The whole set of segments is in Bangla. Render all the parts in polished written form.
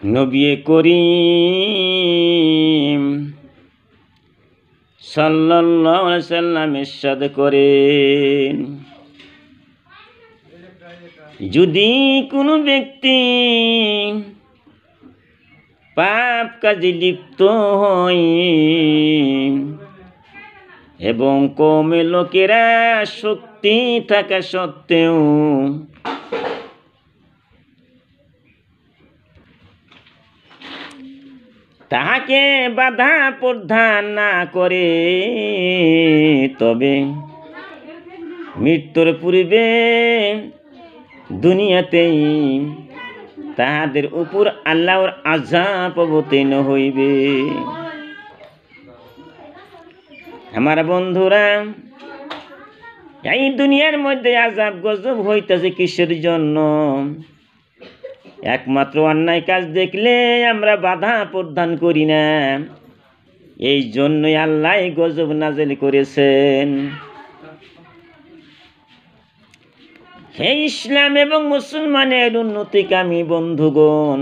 নবী করিম সাল্লাল্লাহু আলাইহি সাল্লাম ইরশাদ করেন, যদি কোনো ব্যক্তি পাপ কাজে লিপ্ত হয় এবং কওমের লোকেরা শক্তি থাকা সত্ত্বেও তাহাকে বাধা প্রদান না করে, তবে মৃত্যুর পূর্বে দুনিয়াতেই তাহাদের উপর আল্লাহর আযাব অবতীর্ণ হইবে। আমার বন্ধুরা, এই দুনিয়ার মধ্যে আযাব গজব হইতেছে কিসের জন্য? একমাত্র অন্যায় কাজ দেখলে আমরা বাধা প্রদান করি না, এই জন্যই আল্লাহ গজব নাযিল করেছেন। হে ইসলাম এবং মুসলমানের উন্নতিকামী বন্ধুগণ,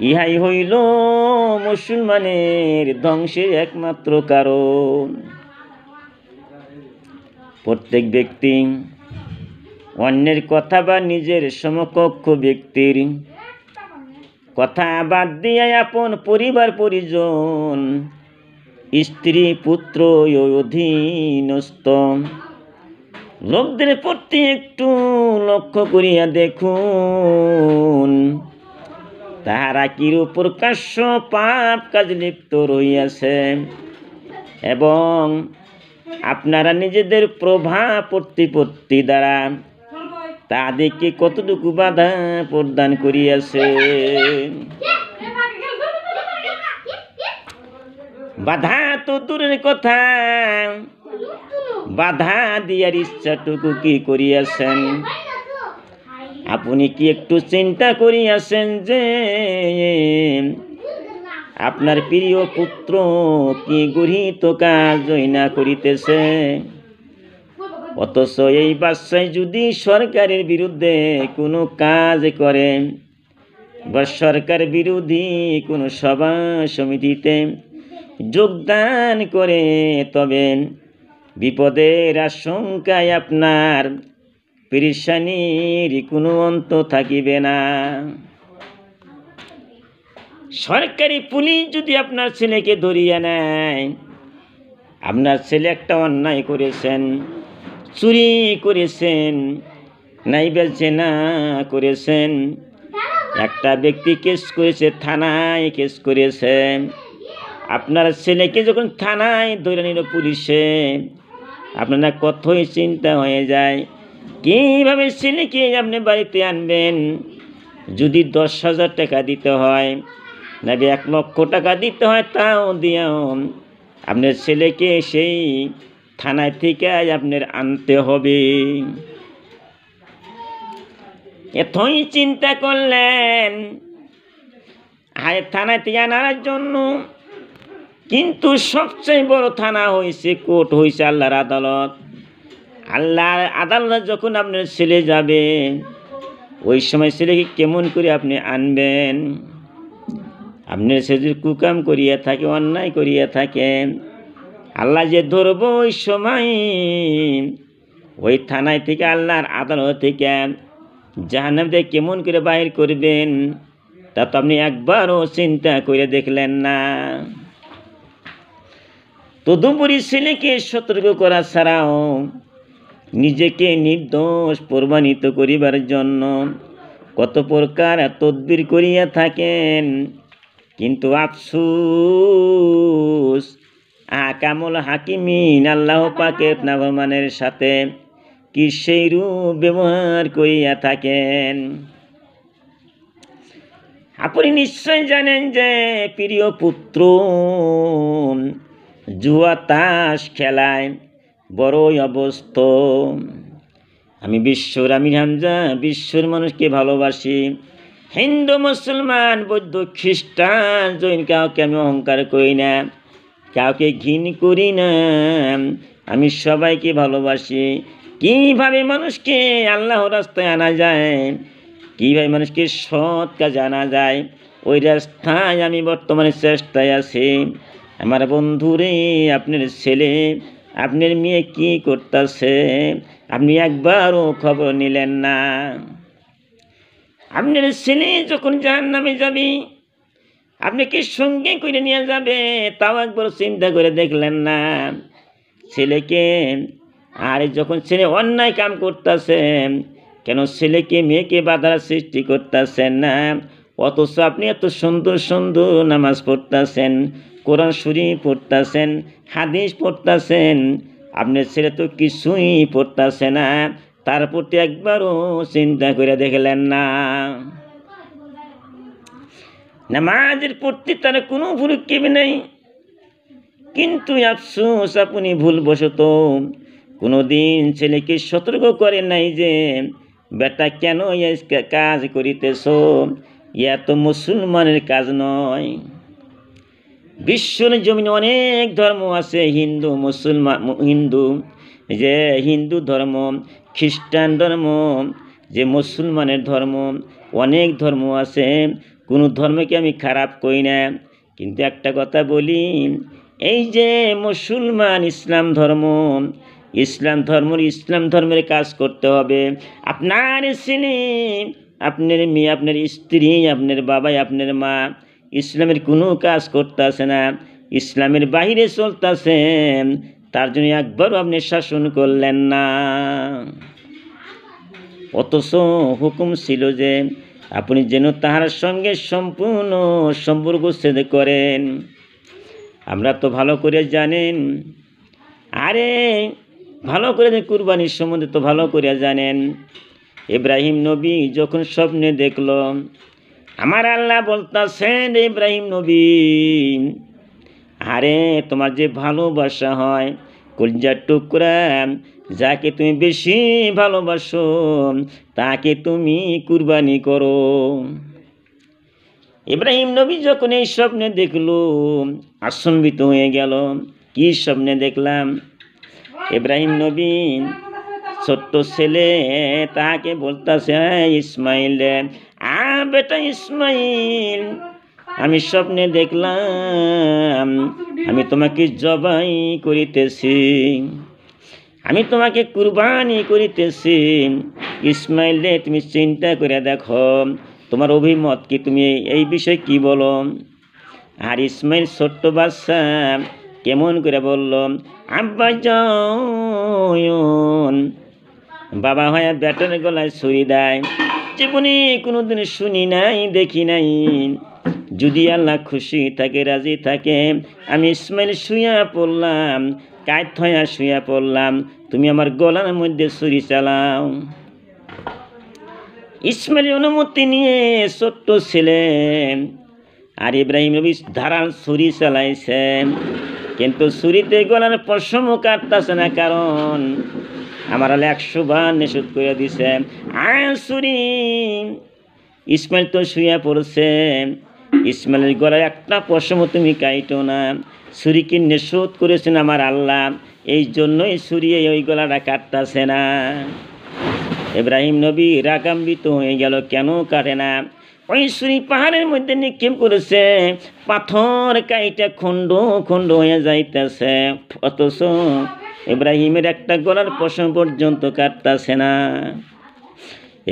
ইহাই হইল মুসলমানের ধ্বংসের একমাত্র কারণ। প্রত্যেক ব্যক্তি অন্যের কথা বা নিজের সমকক্ষ ব্যক্তির কথা বাদ দিয়ে আপন পরিবার পরিজন, স্ত্রী পুত্র ও অধীনস্থ লোকদের প্রতি একটু লক্ষ্য করিয়া দেখুন, তাহারা কিরূপ প্রকাশ্য পাপ কাজ লিপ্ত রহিয়াছে এবং আপনারা নিজেদের প্রভাব প্রতিপত্তি দ্বারা তাদেরকে কতটুকু বাধা প্রদান করিয়াছে। বাধা তো দূরের কথা, বাধা দিয়ার ইচ্ছাটুকু কি করিয়াছেন? আপনি কি একটু চিন্তা করিয়াছেন যে আপনার প্রিয় পুত্র কি গৃহীত কাজই না করিতেছে, অথচ এই বাচ্চায় যদি সরকারের বিরুদ্ধে কোনো কাজ করে বা সরকার বিরোধী কোনো সভা সমিতিতে যোগদান করে, তবে বিপদের আশঙ্কায় আপনার পেরেশানির কোনো অন্ত থাকিবে না। সরকারি পুলিশ যদি আপনার ছেলেকে ধরিয়া নেয়, আপনার ছেলে একটা অন্যায় করেছেন, চুরি করেছেন, নাইবা জেনা করেছেন, একটা ব্যক্তি কেস করেছে, থানায় কেস করেছে, আপনার ছেলেকে যখন থানায় ধরে নিল পুলিশে, আপনারা কতই চিন্তা হয়ে যায় কীভাবে ছেলেকে আপনি বাড়িতে আনবেন। যদি 10,000 টাকা দিতে হয়, নাকি 1 লক্ষ টাকা দিতে হয়, তাও দিয়াও আপনার ছেলেকে সেই থানায় থেকে আপনার আনতে হবে। এতই চিন্তা করলেন থানায় থেকে আনার জন্য, কিন্তু সবচেয়ে বড় থানা হয়েছে, কোর্ট হয়েছে আল্লাহর আদালত। আল্লাহর আদালতে যখন আপনার ছেলে যাবে, ওই সময় ছেলেকে কেমন করে আপনি আনবেন? আপনার ছেলে যদি কুকাম করিয়া থাকে, অন্যায় করিয়া থাকে, আল্লাহ যে ধরবো ওই সময় ওই থানায় থেকে, আল্লাহর আদালত থেকে জাহান্নাম থেকে কেমন করে বাহির করবেন, তা তো আপনি একবারও চিন্তা করে দেখলেন না। তদুপরি ছেলেকে সতর্ক করা ছাড়াও নিজেকে নির্দোষ প্রমাণিত করিবার জন্য কত প্রকার তদবির করিয়া থাকেন, কিন্তু আফসোস আহকামুল হাকিমিন আল্লাহ পাকের নাফরমানের সাথে কি সেইরূপ ব্যবহার করিয়া থাকেন। আপনি নিশ্চয় জানেন যে প্রিয় পুত্র জুয়া তাস খেলায় বড়ই অবস্থ। আমি আমির হামজা বিশ্বর মানুষকে ভালোবাসি, হিন্দু মুসলমান বৌদ্ধ খ্রিস্টান জৈন কাউকে আমি অহংকার করি না, কাউকে ঘৃণ করি না, আমি সবাইকে ভালোবাসি। কিভাবে মানুষকে আল্লাহর রাস্তায় আনা যায়, কীভাবে মানুষকে সৎ কাজে আনা যায়, ওই রাস্তায় আমি বর্তমানে চেষ্টায় আছি। আমার বন্ধুরে, আপনার ছেলে, আপনার মেয়ে কি করতেছে আপনি একবারও খবর নিলেন না। আপনার ছেলে যখন জাহান্নামে যাবে, আপনাকে সঙ্গে করে নিয়ে যাবে, তাও একবার চিন্তা করে দেখলেন না ছেলেকে। আর যখন ছেলে অন্যায় কাম করতেছে, কেন ছেলেকে মেয়েকে বাধার সৃষ্টি করতেছেন না? অথচ আপনি এত সুন্দর সুন্দর নামাজ পড়তেছেন, কোরআন শরীফ পড়তেছেন, হাদিস পড়তেছেন, আপনার ছেলে তো কিছুই পড়তেছে না, তার প্রতি একবারও চিন্তা করে দেখলেন না? নামাজের প্রতি তার কোনো ভ্রুক্ষেপ নেই, কিন্তু আফসোস আপনি ভুলবশত কোনো দিন ছেলেকে সতর্ক করেন নাই যে বেটা কেন এই কাজ করিতেছ, ইয়া তো মুসলমানের কাজ নয়। বিশ্বর জমিনে অনেক ধর্ম আছে, হিন্দু যে হিন্দু ধর্ম, খ্রিস্টান ধর্ম, যে মুসলমানের ধর্ম, অনেক ধর্ম আছে, কোনো ধর্মকে আমি খারাপ করি না। কিন্তু একটা কথা বলি, এই যে মুসলমান ইসলাম ধর্মের কাজ করতে হবে। আপনার ছেলে, আপনার মেয়ে, আপনার স্ত্রী, আপনার বাবা, আপনার মা ইসলামের কোনো কাজ করতেছে না, ইসলামের বাহিরে চলতেছে, তার জন্য একবারও আপনি শাসন করলেন না। অথচ হুকুম ছিল যে আপনি যেন তাহার সঙ্গে সম্পূর্ণ সম্পর্ক ছেদ করেন। আমরা তো ভালো করে জানেন, ভালো করে কুরবানির সম্বন্ধে তো ভালো করে জানেন। ইব্রাহিম নবী যখন স্বপ্নে দেখল, আমার আল্লাহ বলতেছেন, ইব্রাহিম নবী, তোমার যে ভালোবাসা হয়, কলিজার টুকরা, যাকে তুমি বেশি ভালোবাসো তাকে তুমি কুরবানি করো। ইব্রাহিম নবী যখন এই স্বপ্নে দেখল, আচম্বিত হয়ে গেল। কি স্বপ্নে দেখলাম? ইব্রাহিম নবী ছোট্ট ছেলে তাকে বলতেছে, ইসমাইল রে, বেটা ইসমাইল, আমি স্বপ্নে দেখলাম আমি তোমাকে জবাই করিতেছি, আমি তোমাকে কুরবানি করিতেছি। ইসমাইল রে, তুমি চিন্তা করে দেখো, তোমার অভিমত কি, তুমি এই বিষয়ে কি বলো? আর ইসমাইল ছোট্ট বাচ্চা কেমন করে বলল, আব্বা যান, বাবা হয় বেটার গলায় ছুরি দেয়, জীবনে কোনোদিন শুনি নাই, দেখি নাই। যদি আল্লাহ খুশি থাকে, রাজি থাকে, আমি ইসমাইল শুয়া পড়লাম, কাঠ হইয়া শুয়া পড়লাম, তুমি আমার গলার মধ্যে ছুরি চালাও। ইসমাইলের অনুমতি নিয়ে ছোট্ট ছেলে আর ইব্রাহিম নবী ধারাল ছুরি চালাইছে, কিন্তু ছুরিতে গলার পশম কাটতেছে না, কারণ আমার আল্লাহ 100 বার নিষেধ করে দিছে। ছুরি, ইসমাইল তো শুয়া পড়ছে, ইসমাইলের গলার একটা পশম তুমি কাইটো না, ছুরিকে নিষেধ করেছেন আমার আল্লাহ, এই জন্যই ছুরি ওই গলাটা কাটতেছে না। ইব্রাহিম নবী রাগান্বিত হয়ে গেল, কেন কাটে না? ওই ছুরি পাহাড়ের মধ্যে নিক্ষেপ করেছে, পাথর কাইটা খণ্ড খণ্ড হয়ে যাইতেছে, অথচ ইব্রাহিমের একটা গলার পশম পর্যন্ত কাটতেছে না।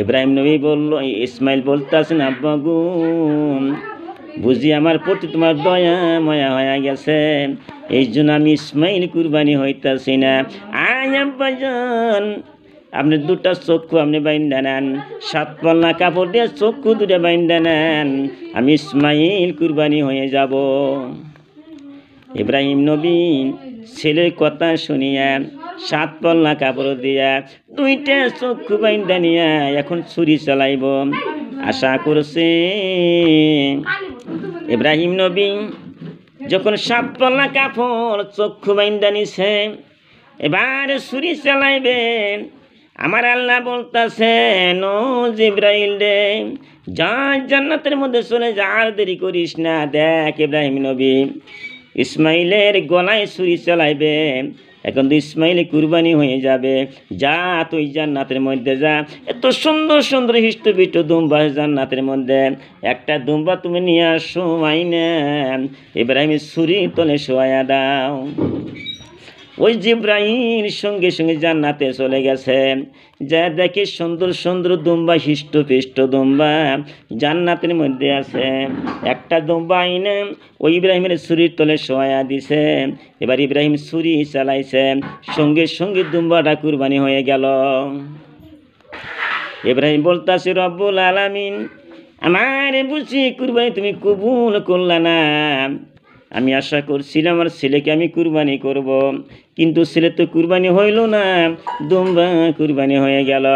ইব্রাহিম নবী বলল, ইসমাইল বলতেছেন, আব্বা গো, বুঝি আমার প্রতি তোমার দয়া মায়া হয়ে গেছে, এই জন্য আমি ইসমাইল কুরবানি হইতেছি না। আব্বা যান, আপনি 2টা চক্ষু আপনি বাইন্দা নেন, 7 পাল্লা কাপড় দিয়ে চক্ষু 2টা বাইন্দা নেন, আমি ইসমাইল কুরবানি হয়ে যাব। ইব্রাহিম নবী ছেলের কথা শুনিয়া 7 পাল্লা কাপড় দিয়া 2টা চক্ষু বাইন্দা নিয়া এখন ছুরি চালাইব আশা করছে। ইব্রাহিম নবী যখন 7 পাল্লা কাপড় চক্ষু বাইন্দা নিছে, এবার ছুরি চালাইবেন, আমার আল্লাহ বলতেছেন, ও জিবরাইল রে, যা জান্নাতের মধ্যে চলে যা, আর দেরি করিস না। দেখ ইব্রাহিম নবী ইসমাইলের গলায় ছুরি চালাইবে, এখন তো ইসমাইল কুরবানি হয়ে যাবে, যা তুই জান্নাতের মধ্যে যা, এত সুন্দর সুন্দর হৃষ্টপুষ্ট দুম্বা জান্নাতের মধ্যে, একটা দুম্বা তুমি নিয়ে আসো আইনে ইব্রাহিমের ছুরি তলে শোয়া দাও। ওই জিব্রাইল সঙ্গে সঙ্গে জান্নাতে চলে গেছে, যা দেখে সুন্দর সুন্দর দুম্বা হৃষ্টপুষ্ট দুম্বা জান্নাতের মধ্যে আছে। একটা দুম্বা আইনে ওই ইব্রাহিমের ছুরির তলে শোয়া দিছে। এবার ইব্রাহিম ছুরি চালাইছে, সঙ্গে সঙ্গে দুম্বাটা কুরবানি হয়ে গেল। ইব্রাহিম বলতাছে, রব্বুল আলামিন, আমার বুঝি কুরবানি তুমি কবুল করলা না। আমি আশা করছিলাম আমার ছেলেকে আমি কুরবানি করব, কিন্তু ছেলে তো কুরবানি হইল না, দুম্বা কুরবানি হয়ে গেল।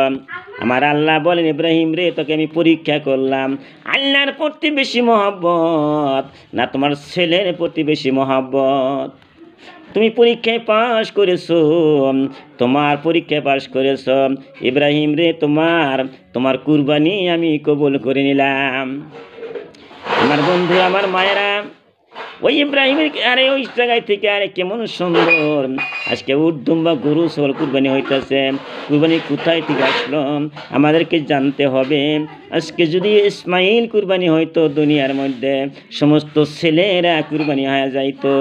আমার আল্লাহ বলেন, ইব্রাহিম রে, তোকে আমি পরীক্ষা করলাম, আল্লাহর প্রতি বেশি মহব্বত না তোমার ছেলের প্রতি বেশি মহব্বত? তুমি পরীক্ষায় পাশ করেছো, তোমার পরীক্ষায় পাশ করেছ ইব্রাহিম রে, তোমার কুরবানি আমি কবুল করে নিলাম। আমার বন্ধু, আমার মায়েরা, ওই ইব্রাহিমের আরে ওই জায়গায় থেকে আরে কেমন সুন্দর আজকে উট দুম্বা গরু ছাগল কুরবানি হইতেছে। কুরবানি কোথায় থেকে আসলো আমাদেরকে জানতে হবে। আজকে যদি ইসমাইল কুরবানি হইতো, দুনিয়ার মধ্যে সমস্ত ছেলেরা কুরবানি হয়ে যাইতো।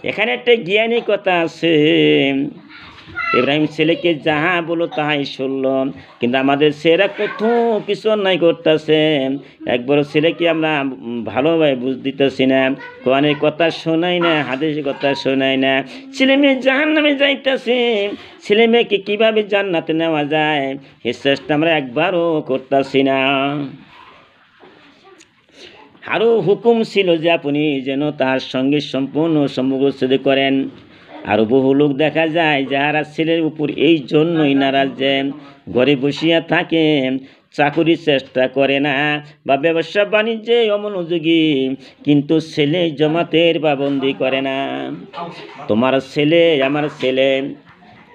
এখানে একটা জ্ঞানী কথা আছে, ইব্রাহিম ছেলেকে যাহা বলো তাহাই শুনল, কিন্তু আমাদের ছেলেরা কত কিছু অন্যায় করতেছে। একবার ছেলেকে আমরা ভালোভাবে বুঝ দিতেছি না, কোরআনের কথা শোনাই না, হাদিসের কথা শোনাই না। ছেলে মেয়ে জাহান্নামে যাইতেছে, ছেলে মেয়েকে কীভাবে জান্নাতে নেওয়া যায় এ চেষ্টা আমরা একবারও করতেছি না। আরও হুকুম ছিল যে আপনি যেন তার সঙ্গে সম্পূর্ণ সম্পর্ক করেন। আরও বহু লোক দেখা যায় যারা ছেলের উপর এই জন্যই নারাজ যে ঘরে বসিয়া থাকে, চাকুরির চেষ্টা করে না বা ব্যবসা বাণিজ্যে অমনোযোগী, কিন্তু ছেলে জমাতের পাবন্দি করে না। তোমার ছেলে আমার ছেলে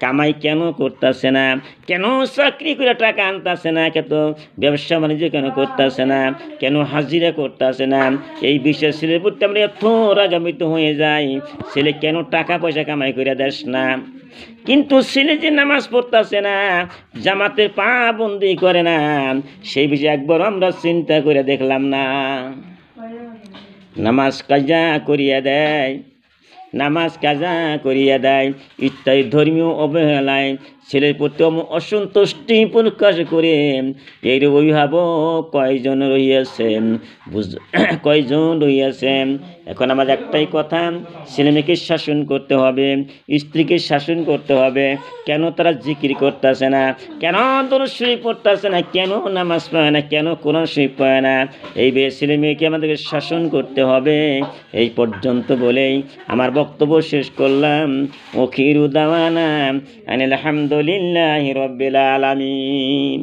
কামাই কেন করতেছে না, কেন চাকরি করে টাকা আনতেছে না, কেন ব্যবসা বাণিজ্য কেন করতেছে না, কেন হাজিরা করতেছে না, এই বিষয়ে ছেলের প্রতি আমরা এত রাগান্বিত হয়ে যাই। ছেলে কেন টাকা পয়সা কামাই করে দেস না, কিন্তু ছেলে যে নামাজ পড়তেছে না, জামাতের পাবন্দি করে না, সেই বিষয়ে একবার আমরা চিন্তা করে দেখলাম না। নামাজ কাজা করিয়া দেয়, নামাজ কাজা করিয়া দেয় ইত্যাদি ধর্মীয় অবহেলায় ছেলের প্রতি অসন্তুষ্টি প্রকাশ করে এই অভিভাবক কয়জন রহিয়াছেন, কয়জন রহিয়াছেন। এখন আমাদের একটাই কথা, ছেলেমেয়েকে শাসন করতে হবে, স্ত্রীকে শাসন করতে হবে। কেন তারা জিকির করতেছে না, কেন দরুদ শরীফ পড়তেছে না, কেন নামাজ পড়ে না, কেন কোরআন শরীফ পড়ে না, এই ছেলে মেয়েকে আমাদেরকে শাসন করতে হবে। এই পর্যন্ত বলেই আমার বক্তব্য শেষ করলাম। আখিরু দাওয়ানা আনিল হামদুলিল্লাহি রাব্বিল আলামিন।